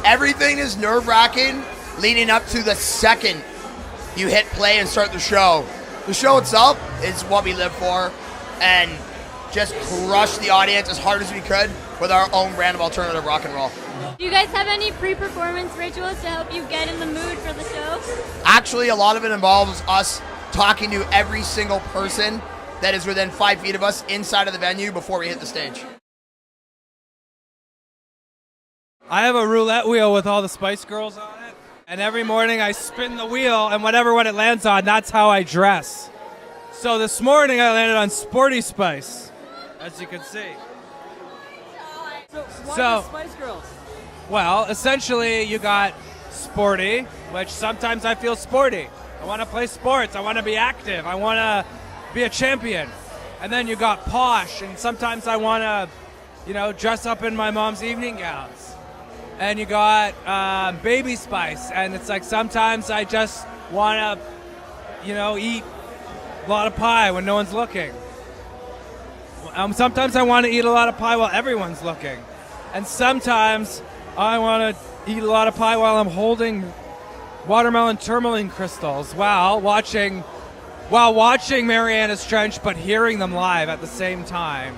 Everything is nerve-wracking leading up to the second you hit play and start the show. The show itself is what we live for, and just crush the audience as hard as we could with our own brand of alternative rock and roll. Do you guys have any pre-performance rituals to help you get in the mood for the show? Actually, a lot of it involves us talking to every single person that is within 5 feet of us inside of the venue before we hit the stage. I have a roulette wheel with all the Spice Girls on it, and every morning I spin the wheel, and whatever one it lands on, that's how I dress. So this morning I landed on Sporty Spice, as you can see. So why the Spice Girls? Well, essentially you got sporty, which sometimes I feel sporty. I want to play sports, I want to be active, I want to be a champion. And then you got posh, and sometimes I want to, dress up in my mom's evening gowns. And you got baby spice, and it's like sometimes I just want to, eat a lot of pie when no one's looking. Sometimes I want to eat a lot of pie while everyone's looking. And sometimes I want to eat a lot of pie while I'm holding watermelon tourmaline crystals while watching Mariana's Trench, but hearing them live at the same time.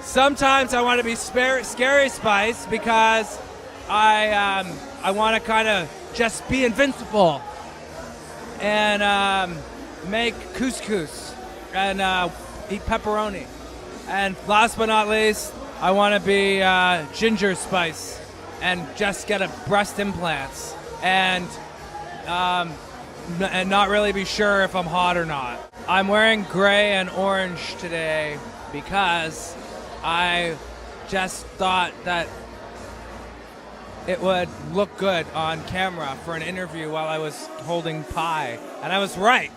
Sometimes I want to be Scary Spice because I want to kind of just be invincible and make couscous and eat pepperoni. And last but not least, I want to be Ginger Spice and just get breast implants and not really be sure if I'm hot or not. I'm wearing gray and orange today because I just thought that it would look good on camera for an interview while I was holding pie. And I was right.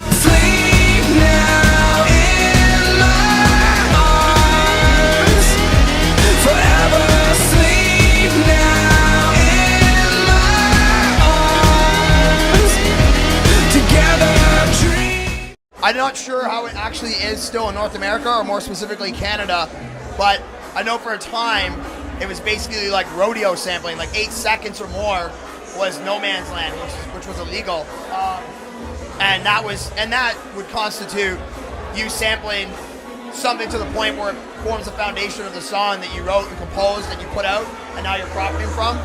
Sleep now in my arms, forever sleep now in my arms, together dream. I'm not sure how it actually is still in North America, or more specifically Canada, but I know for a time it was basically like rodeo sampling, like 8 seconds or more was no man's land, which was illegal, and that would constitute you sampling something to the point where it forms the foundation of the song that you wrote and composed and you put out, and now you're profiting from.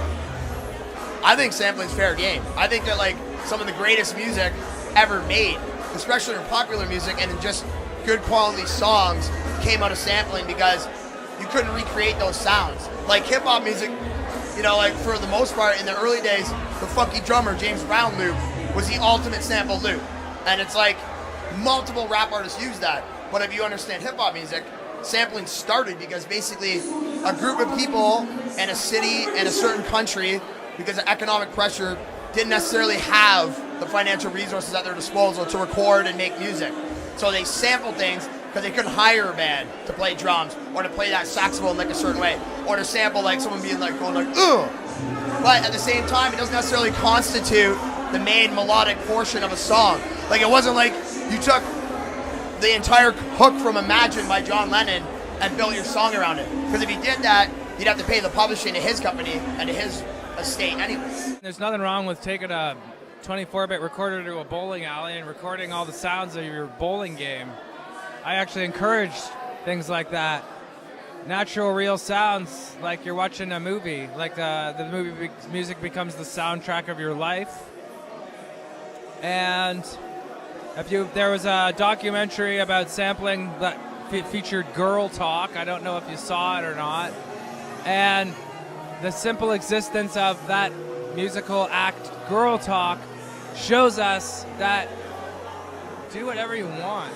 I think sampling's fair game. I think that like some of the greatest music ever made, especially in popular music and in just good quality songs, came out of sampling because you couldn't recreate those sounds. Like hip hop music, like for the most part in the early days, the funky drummer James Brown loop was the ultimate sample loop. And it's like multiple rap artists use that. But if you understand hip hop music, sampling started because basically a group of people in a city in a certain country, because of economic pressure, didn't necessarily have the financial resources at their disposal to record and make music. So they sampled things because they couldn't hire a band to play drums or to play that saxophone like a certain way, or to sample like someone being like going like ugh. But at the same time, it doesn't necessarily constitute the main melodic portion of a song. Like it wasn't like you took the entire hook from Imagine by John Lennon and built your song around it. Because if you did that, you'd have to pay the publishing to his company and to his estate anyways. There's nothing wrong with taking a 24-bit recorder to a bowling alley and recording all the sounds of your bowling game. I actually encourage things like that. Natural, real sounds, like you're watching a movie, like the movie music becomes the soundtrack of your life. And there was a documentary about sampling that featured Girl Talk. I don't know if you saw it or not. And the simple existence of that musical act, Girl Talk, shows us that do whatever you want.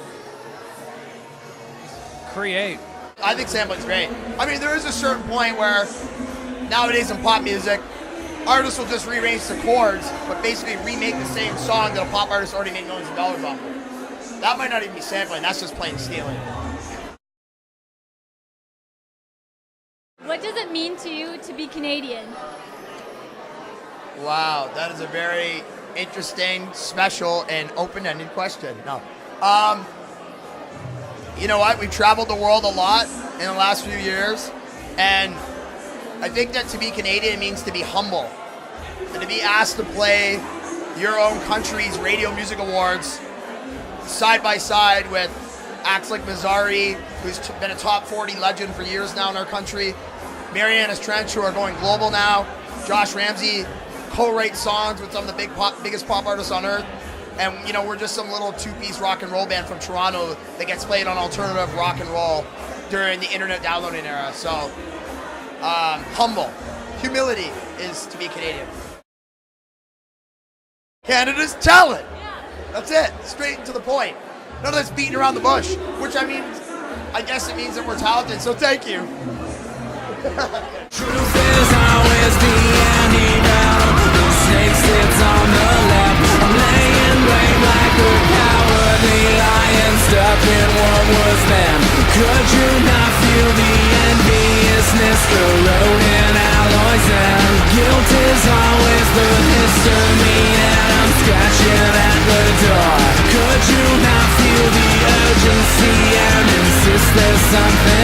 Just create. I think sampling's great. I mean, there is a certain point where nowadays in pop music, artists will just rearrange the chords, but basically remake the same song that a pop artist already made millions of dollars off of. That might not even be sampling, that's just plain stealing. What does it mean to you to be Canadian? Wow, that is a very interesting, special, and open-ended question. No. You know what? We've traveled the world a lot in the last few years, and I think that to be Canadian means to be humble. And to be asked to play your own country's radio music awards side by side with acts like Mazzari, who's been a top 40 legend for years now in our country, Marianas Trench, who are going global now, Josh Ramsey co-writes songs with some of the biggest pop artists on earth, and you know, we're just some little two-piece rock and roll band from Toronto that gets played on alternative rock and roll during the internet downloading era. So humble. Humility is to be Canadian. Canada's talent. That's it. Straight and to the point. None of this beating around the bush, which I mean, I guess it means that we're talented, so thank you. Truth is always the anti-venom. Snake sits on the left. I'm laying blame like a cowardly lion stuck in what was them. Could you not feel the enviousness corroding alloys? And guilt is always the histamine, and I'm scratching at the door. Could you not feel the urgency and insist there's something